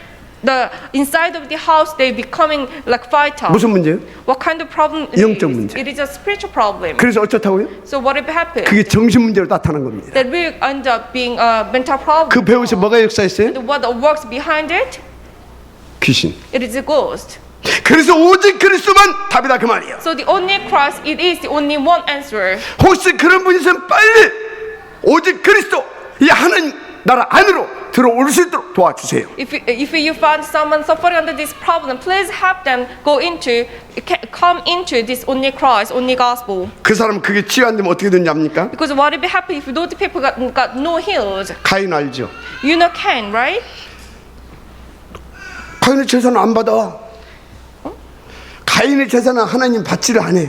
inside of the house, they becoming like fighter. 무슨 문제예요? What kind of problem? 영적 문제. It is a spiritual problem. 그래서 어쩌다고요? So what if happens? 그게 정신 문제로 나타난 겁니다. That will end up being a mental problem. 그 배후에서 뭐가 역사했어요? What works behind it? 귀신. It is a ghost. 그래서 오직 그리스도만 답이다 그 말이에요. So the only Christ, it is the only one answer. 혹시 그런 분이 있으면 빨리 오직 그리스도 이 하나님 나라 안으로 들어올 수 있도록 도와주세요. If you find someone suffering under this problem, please help them come into this only Christ, only gospel. 그 사람은 그게 치유 안 되면 어떻게 되는지 압니까? Because what will happen if those people got no healed? 가인 알죠? You know Cain, right? 가인의 제사는 안 받아. 가인의 제사는 하나님 받지를 않아.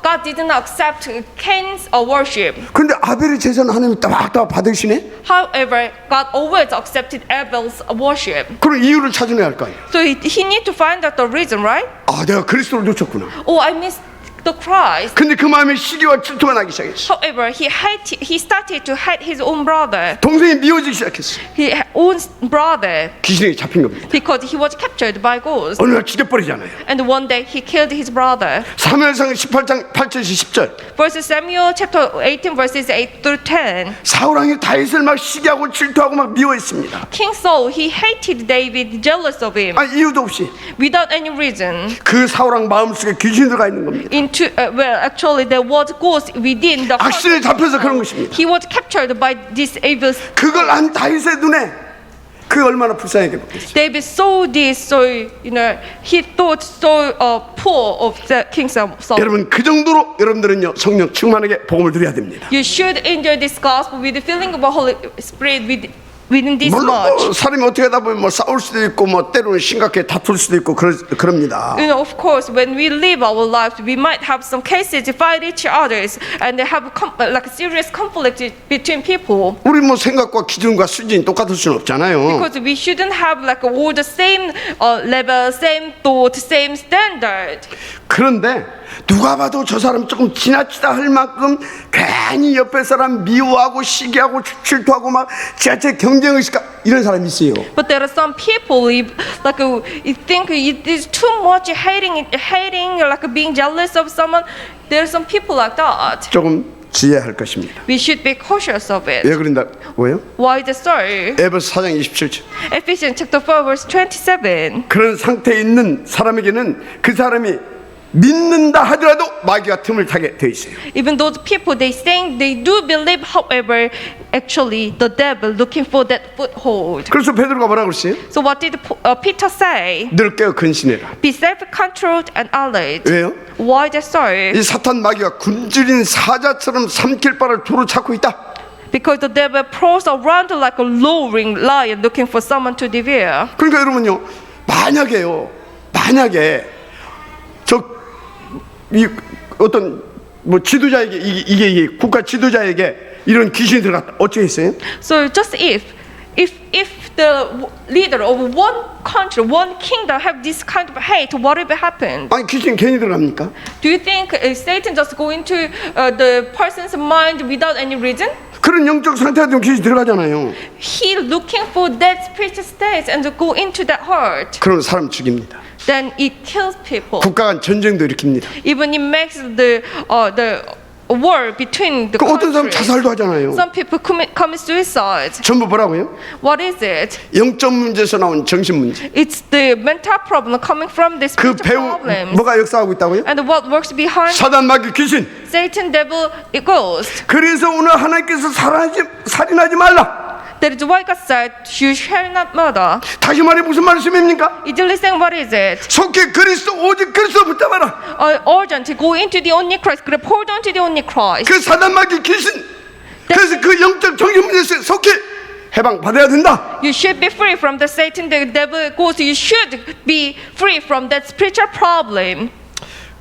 God did not accept Cain's worship. 그런데 아벨의 제사는 하나님이 따박따박 받으시네. However, God always accepted Abel's worship. 그럼 이유를 찾아내야 할 거 아니에요. So he need to find out the reason, right? 아, 내가 그리스도를 놓쳤구나. Oh, I missed the Christ. 근데 그 마음에 시기와 질투가 나기 시작했어. However, he started to hate his own brother. 동생이 미워지기 시작했어. His own brother. 귀신에게 잡힌 겁니다. Because he was captured by ghosts. 어느 날 죽여버리잖아요. And one day he killed his brother. 사무엘상 18장 8절에서 10절. Verses Samuel chapter 18 verses 8 through 10. 사울 왕이 다윗을 막 시기하고 질투하고 막 미워했습니다. King Saul, he hated David, jealous of him. 이유도 없이 Without any reason. 그 사울 왕 마음속에 귀신이 들어가 있는 겁니다. Actually there was ghost within the heart. 악신에 잡혀서 그런 것입니다. He was captured by this evil. 그걸 안 다윗의 눈에 그 얼마나 불쌍하게 보겠어요. David saw this, so he thought so poor of the King Saul. 여러분 그 정도로 여러분들은요 성령 충만하게 복음을 드려야 됩니다. You should enjoy this gospel with the feeling of the Holy Spirit within this 물론 much. 사람이 어떻게 하다 보면 싸울 수도 있고 때로는 심각하게 다툴 수도 있고 그럽니다. Of course, when we live our lives, we might have some cases to fight each others, and they have like a serious conflict between people. 우리 생각과 기준과 수준이 똑같을 수는 없잖아요. Because we shouldn't have like all the same level, same thought, same standard. 그런데 누가 봐도 저 사람 조금 지나치다 할 만큼 괜히 옆에 사람 미워하고 시기하고 질투하고 막 지하철 경쟁의식 이런 사람이 있어요. But there are some people you think it is too much hating, like being jealous of someone. There are some people like that. 조금 주의해야 할 것입니다. We should be cautious of it. 왜 그런다? 왜요? Why is it so? 에베소 4장 27절. Ephesians chapter 4 verse 27. 그런 상태에 있는 사람에게는 그 사람이 믿는다 하더라도 마귀가 틈을 타게 돼 있어요. Even those people they saying they do believe, however, actually the devil looking for that foothold. 그래서 베드로가 뭐라 그랬어요? So what did Peter say? 늘 깨어 근신해라. Be self-controlled and alert. 왜요? Why is that so? 이 사탄 마귀가 굶주린 사자처럼 삼킬 바를 도로 찾고 있다. Because the devil prowls around like a roaring lion looking for someone to devour. 그러니까 여러분요, 만약에 어떤 뭐 지도자에게 이게 국가 지도자에게 이런 귀신이 들어갔다. 어떻게 했어요? So just if the leader of one country, one kingdom have this kind of hate, what will happen? 아니 귀신 괜히 들어갑니까? Do you think Satan just go into the person's mind without any reason? 그런 영적 상태가 되면 귀신 들어가잖아요. He looking for that spiritual state and go into that heart. 그러면 사람 죽입니다. Then it kills people. 국가 간 전쟁도 일으킵니다. Even it makes the war between the 그 어떤 사람 countries. 자살도 하잖아요. Some people commit suicide. 전부 뭐라고요? What is it? 영적 문제에서 나온 정신 문제. It's the mental problem coming from the 그 spiritual 배우 problems. 뭐가 역사하고 있다고요? And what works behind 사단 마귀 귀신. Satan, devil, ghost. 그래서 오늘 하나님께서 살인하지 말라. That is why God said, "You shall not murder." 다시 말해 무슨 말씀입니까? Easily saying, what is it? 속히 그리스도 오직 그리스도 붙잡아라. Urgent to go into the only Christ. Grab hold onto the only Christ. 그 사단 마귀 귀신. 그래서 그 영적 정신 문제에서 속히 해방 받아야 된다. You should be free from the Satan, the devil, ghost. You should be free from that spiritual problem.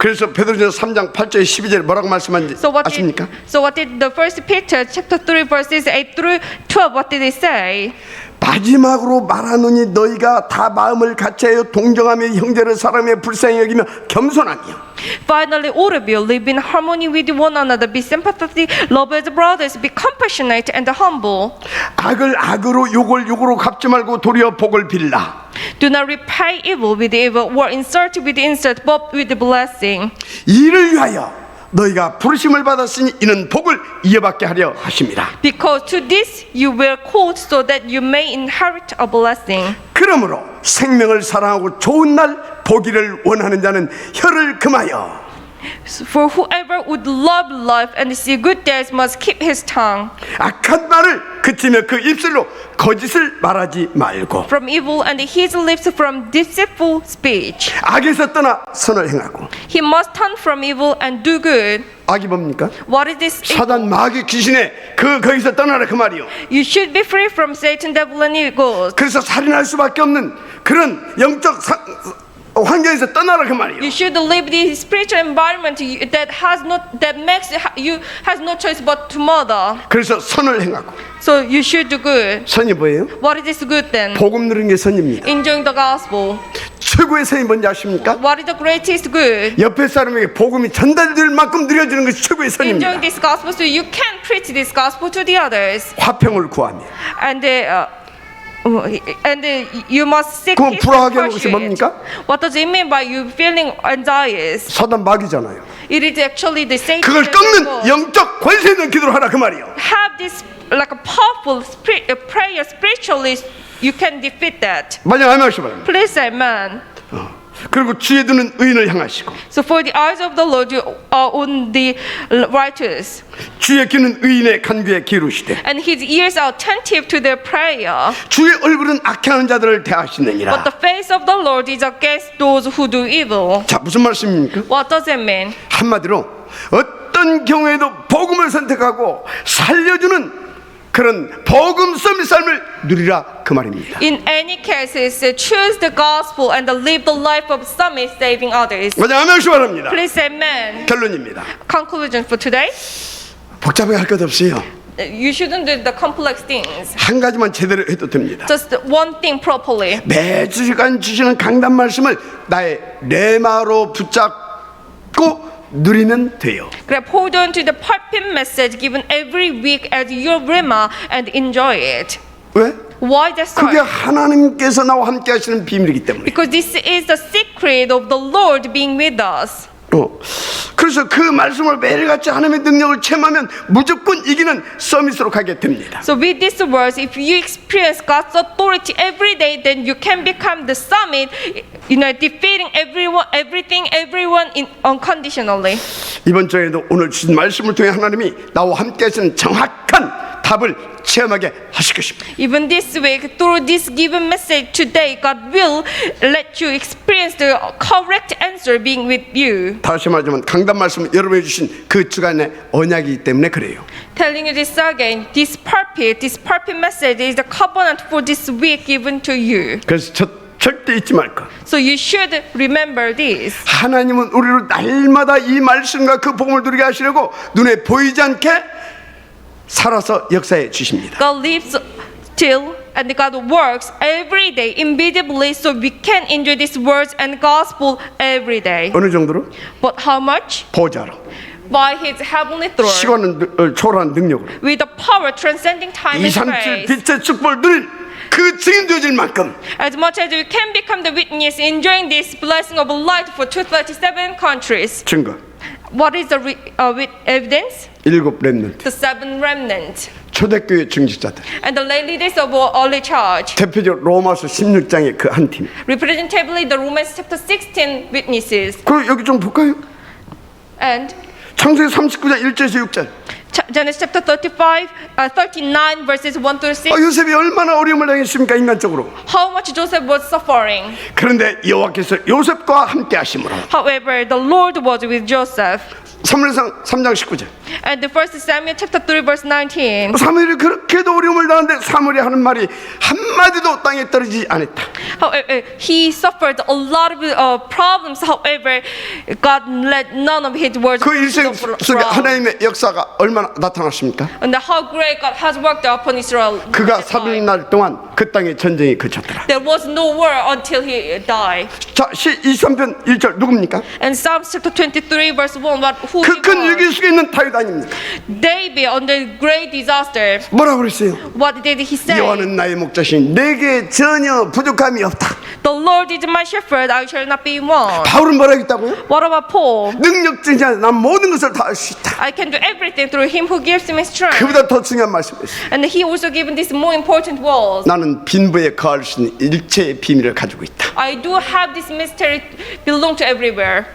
그래서 베드로전서 3장 8절 12절 뭐라고 말씀하는지 아십니까? So what did the First Peter chapter 3 verses 8 through 12? What did it say? 마지막으로 말하노니 너희가 다 마음을 같이하여 동정하며 형제를 사람의 불쌍히 여기며 겸손하며 Finally, all of you live in harmony with one another. Be sympathetic, love as brothers. Be compassionate and humble. 악을 악으로 욕을 욕으로 갚지 말고 도리어 복을 빌라. Do not repay evil with evil or insult with insult, but with blessing. 이를 위하여 너희가 부르심을 받았으니 이는 복을 이어받게 하려 하십니다. Because to this you were called so that you may inherit a blessing. 그러므로 생명을 사랑하고 좋은 날 보기를 원하는 자는 혀를 금하여 For whoever would love life and see good days must keep his tongue 악한 말을 그치며 그 입술로 거짓을 말하지 말고 from evil and his lips from deceitful speech. 악에서 떠나 선을 행하고 He must turn from evil and do good. 악이 뭡니까? What is this? 사단 마귀 귀신의 거기서 떠나라 그 말이요. You should be free from Satan, devil, and evil. 그래서 살인할 수밖에 없는 그런 영적 환경에서 떠나라 그 말이요. You should live the spiritual environment that makes you has no choice but to murder. 그래서 선을 행하고 So you should do good. 선이 뭐예요? What is this good then? 복음 누리는 게 선입니다. Enjoying the gospel. 최고의 선이 뭔지 아십니까? What is the greatest good? 옆에 사람에게 복음이 전달될 만큼 누려지는 것이 최고의 선입니다. Enjoying this gospel so you can preach this gospel to the others. 화평을 구하며. And you must seek 그럼 peace 불화하게 and 하는 것이 pursuit. 뭡니까? What does it mean by you feeling anxious? 사단 마귀잖아요. It is actually the Satan. 그걸 that 꺾는 will 영적 권세 있는 기도를 하라 그 말이요. have this like a powerful prayer spiritually. You can defeat that. 만약 아멘 하시 바랍니다. Please say amen. 그리고 주의 눈은 의인을 향하시고 So for the eyes of the Lord you are on the righteous, 주의 귀는 의인의 간구에 기울으시되 and His ears are attentive to their prayer. 주의 얼굴은 악행하는 자들을 대하시느니라. But the face of the Lord is against those who do evil. 자, 무슨 말씀입니까? What does it mean? 한마디로 어떤 경우에도 복음을 선택하고 살려주는 그런 복음 서밋 삶을 누리라 그 말입니다. In any cases, choose the gospel and live the life of summit saving others. 먼저 아멘 하시 바랍니다. Please say amen. 결론입니다. Conclusion for today. 복잡하게 할 것 없어요. You shouldn't do the complex things. 한 가지만 제대로 해도 됩니다. Just one thing properly. 매주 시간 주시는 강단 말씀을 나의 레마로 붙잡고 누리면 돼요. Grab hold on to the pulpit message given every week as your rhema and enjoy it. 왜? Why that 그게 so? 하나님께서 나와 함께 하시는 비밀이기 때문에. Because this is the secret of the Lord being with us. 그래서 그 말씀을 매일같이 하나님의 능력을 체험하면 무조건 이기는 서밋으로 가게 됩니다. So with these words, if you experience God's authority every day, then you can become the summit, defeating everyone, everything, everyone unconditionally. 이번 주에도 오늘 주신 말씀을 통해 하나님이 나와 함께 하시는 정확한 답을 체험하게 하실 것입니다. Even this week, through this given message today, God will let you experience the correct answer being with you. 다시 말하자면 강단 말씀은 여러분이 주신 그 주간의 언약이기 때문에 그래요. Telling you this again, this pulpit message is the covenant for this week given to you. 그래서 첫 절대 잊지 말 것. So you should remember this. 하나님은 우리를 날마다 이 말씀과 그 복음을 누리게 하시려고 눈에 보이지 않게 살아서 역사해 주십니다. God lives till and God works every day invisibly so we can enjoy these words and gospel every day. 어느 정도로? But how much? 보좌로. By His heavenly throne. 시간을 초월한 능력으로. With the power transcending time and 237 space. 빛의 축복을 누릴 그 증인 되어질 만큼 As much as we can become the witness enjoying this blessing of light for 237 countries. 증거. What is the evidence? 7 렘넌트. The 7 remnants. 초대교회 증직자들. And the lay leaders of early church. 대표적으로 로마서 16장의 그 한 팀. Representatively the Romans chapter 16 witnesses. 그럼 여기 좀 볼까요? And 창세기 39장 1절에서 6절. Genesis chapter 39 verses 1 through 6. 요셉이 얼마나 어려움을 당했습니까 인간적으로. How much Joseph was suffering. 그런데 여호와께서 요셉과 함께 하심으로 However, the Lord was with Joseph. 사무엘상 3장 19절. And the first Samuel chapter 3 verse 19. 사무엘이 그렇게도 어려움을 당하는데 사무엘이 하는 말이 한마디도 땅에 떨어지지 않았다. However, he suffered a lot of problems. However, God let none of his words 그 일생 fall to the 속에 ground. 하나님의 역사가 얼마나 나타났습니까? And how great God has worked upon Israel. 그가 사는 날 동안 그 땅에 전쟁이 그쳤더라. There was no war until he died. 자, 시 23편 1절 누굽니까? And Psalms chapter 23 verse 1, who 그 큰 he was? 위기 속에 있는 다윗 아닙니까? David under great disaster. 뭐라고 그랬어요? What did he say? 여호와는 나의 목자시니 내게 전혀 부족함이 없다. The Lord is my shepherd, I shall not be one. 바울은 뭐라고 했다고요? What about Paul? 능력진 자, 난 모든 것을 다 할 수 있다. I can do everything through him who gives me strength. 그보다 더 중요한 말씀이었어요. And he also given this more important words. 나는 빈부에 거할 수 있는 일체의 비밀을 가지고 있다. I do have this mystery belong to everywhere.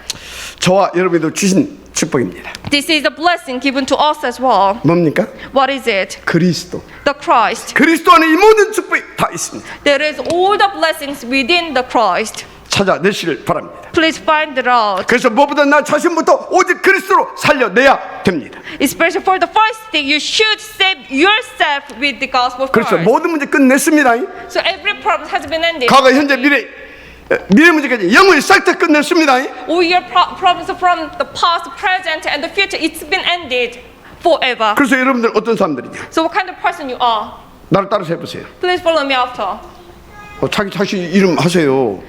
저와 여러분도 주신 축복입니다. This is a blessing given to us as well. 뭡니까? What is it? 그리스도. The Christ. 그리스도 안에 이 모든 축복이 다 있습니다. There is all the blessings within the Christ. 찾아내시길 바랍니다. Please find it out. 그래서 무엇보다 나 자신부터 오직 그리스도로 살려내야 됩니다. Especially for the first thing, you should save yourself with the gospel 그래서 first. 모든 문제 끝냈습니다. So every problem has been ended. 과거, 현재, 미래 문제까지 영원히 싹 다 끝냈습니다. All your problems from the past, present, and the future, it's been ended forever. 그래서 여러분들 어떤 사람들이냐? So what kind of person you are? 나를 따라서 해보세요. Please follow me after. 자기 자신 이름 하세요.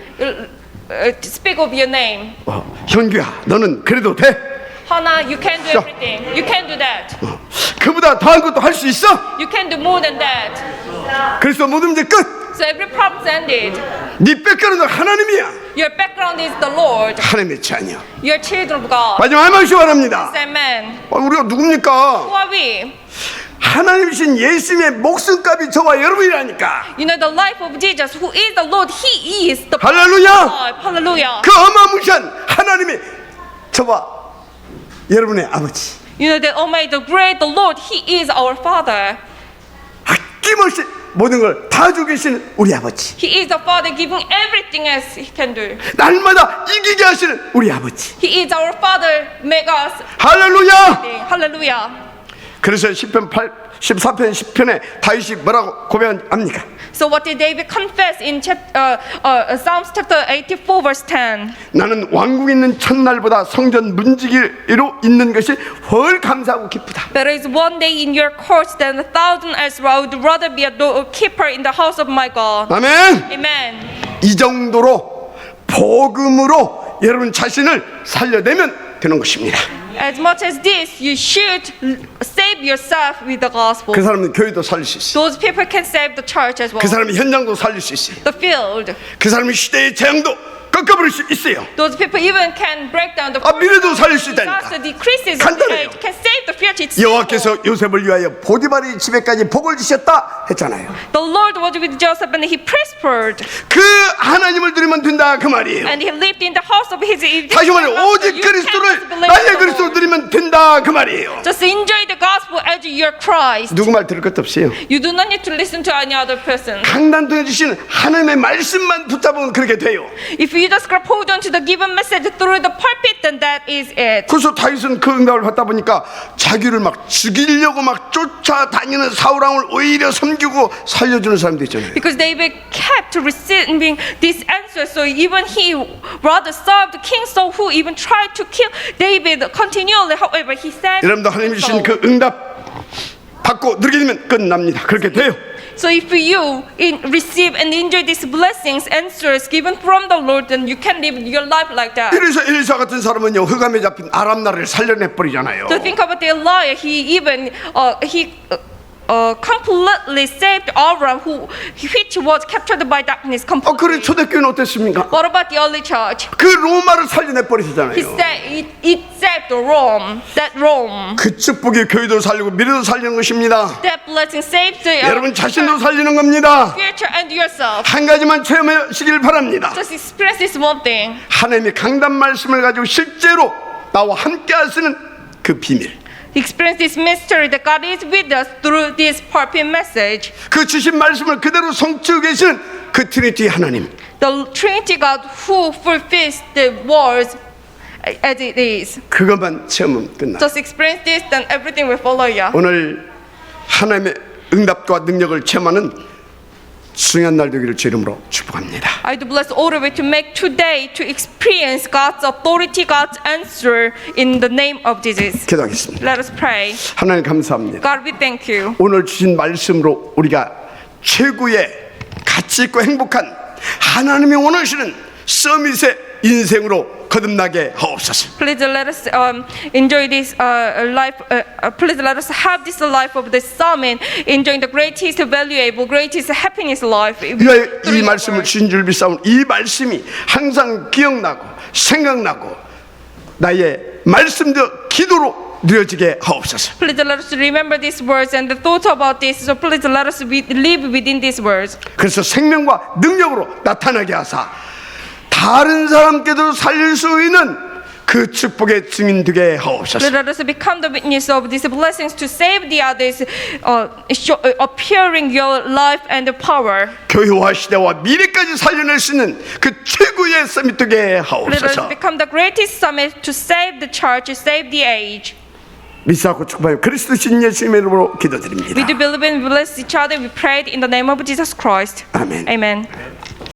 Speak of your name. 현규야, 너는 그래도 돼. Hannah, you can do Sure. everything. You can do that. 그보다 더한 것도 할 수 있어. You can do more than that. 그래서 모든 문제 끝. So every problem's ended. 네 백가는 하나님이야. Your background is the Lord. 하나님의 자녀. You're children of God. 마지막 한 말씩 바랍니다. Amen. 우리가 누굽니까? Who are we? 하나님이신 예수님의 목숨값이 저와 여러분이라니까. You know the life of Jesus, who is the Lord. He is the 할렐루야. God. Hallelujah. 그 어마무시한 하나님의 저와 여러분의 아버지. You know the Almighty, the great, the Lord. He is our Father. 아낌없이 모든 걸 다 주고 계시는 우리 아버지. He is the Father giving everything as He can do. 날마다 이기게 하시는 우리 아버지. He is our Father. Make us. 할렐루야. Hallelujah. 그래서 14편 10편에 다윗이 뭐라고 고백합니까? So what did David confess in Psalms chapter 84 verse 10? 나는 왕국에 있는 첫날보다 성전 문지기로 있는 것이 훨 감사하고 기쁘다. There is one day in your courts than 1,000 elsewhere. I would rather be a doorkeeper in the house of my God. 아멘. Amen. 이 정도로 복음으로 여러분 자신을 살려내면 되는 것입니다. As much as this, you should save yourself with the gospel. 그 사람은 교회도 살릴 수 있어요. Those people can save the church as well. 그 사람이 현장도 살릴 수 있어요. The field. 그 사람이 시대의 재앙도 꺾어버릴 수 있어요. Those people even can break down the 미래도 살릴 수 있다니까. disaster decreases. 간단해요. Can save the future. It's 여호와께서 요셉을 위하여 보디바리 집에까지 복을 주셨다 했잖아요. The Lord was with Joseph and he prospered. 그 하나님을 드리면 된다 그 말이에요. And he lived in the house of his 다시 말해 오직 그리스도를 나의 그리스도로 드리면 된다 그 말이에요. Just enjoy the gospel as your Christ. 누구 말 들을 것도 없어요. You do not need to listen to any other person. 강단 통해 주신 하나님의 말씀만 붙잡으면 그렇게 돼요. If you Jesus Christ hold on to the given message through the pulpit, then that is it. 그래서 다윗은 그 응답을 받다 보니까 자기를 막 죽이려고 막 쫓아다니는 사울왕을 오히려 섬기고 살려주는 사람도 있잖아요. Because David kept receiving this answer, so even he rather served King Saul, who even tried to kill David continually. However, he said, 여러분도 하나님이 주신 그 응답 받고 누리게 되면 끝납니다. 그렇게 돼요. so if you receive and enjoy these blessings, answers given from the Lord, then you can live your life like that. 그래서 엘리사 같은 사람은요 흑암에 잡힌 아람 나라를 살려내 버리잖아요. So think about Elijah. He even completely saved Aram, which was captured by darkness 그래 completely. 초대교회는 어땠습니까? What about the early church? 그 로마를 살려내 He 버리시잖아요. said it saved Rome. That Rome. 그 축복이 교회도 살리고 미래도 살리는 것입니다. That blessing saved the 여러분 자신도 살리는 겁니다. future and yourself. 한 가지만 체험하시길 바랍니다. Just experience this one thing. 하나님이 강단 말씀을 가지고 실제로 나와 함께 하시는 그 비밀, Experience this mystery that God is with us through this pulpit message. 그 주신 말씀을 그대로 성취하고 계시는 그 트리니티 하나님, The Trinity God who fulfills the words as it is. 그것만 체험하면 끝나. Just experience this, then everything will follow you. 오늘 하나님의 응답과 능력을 체험하는 중요한 날 되기를 주 이름으로 축복합니다. I do bless all of you to make today to experience God's authority, God's answer in the name of Jesus. 기도하겠습니다. Let us pray. 하나님 감사합니다. God, we thank you. 오늘 주신 말씀으로 우리가 최고의 가치 있고 행복한 하나님이 원하시는 서밋의 인생으로 거듭나게 하옵소서. Please let us enjoy this life. Please let us have this life of the summit, enjoying the greatest valuable, greatest happiness life. 위하여 through 이 your 말씀을 word. 주신 줄 믿사오니 이 말씀이 항상 기억나고 생각나고 나의 말씀도 기도로 누려지게 하옵소서. Please let us remember these words and the thought about this. So please let us live within these words. 그래서 생명과 능력으로 나타나게 하사 다른 사람께도 살릴 수 있는 그 축복의 증인 되게 하옵소서. Let us become the witness of these blessings to save the others, appearing your life and the power. 교회와 시대와 미래까지 살려낼 수 있는 그 최고의 서밋 되게 Let us 하옵소서. become the greatest summit to save the church, save the age. 믿사고 축복하여 그리스도 신 예수님의 이름으로 We 기도드립니다. do believe and bless each other. We prayed in the name of Jesus Christ. 아멘. Amen.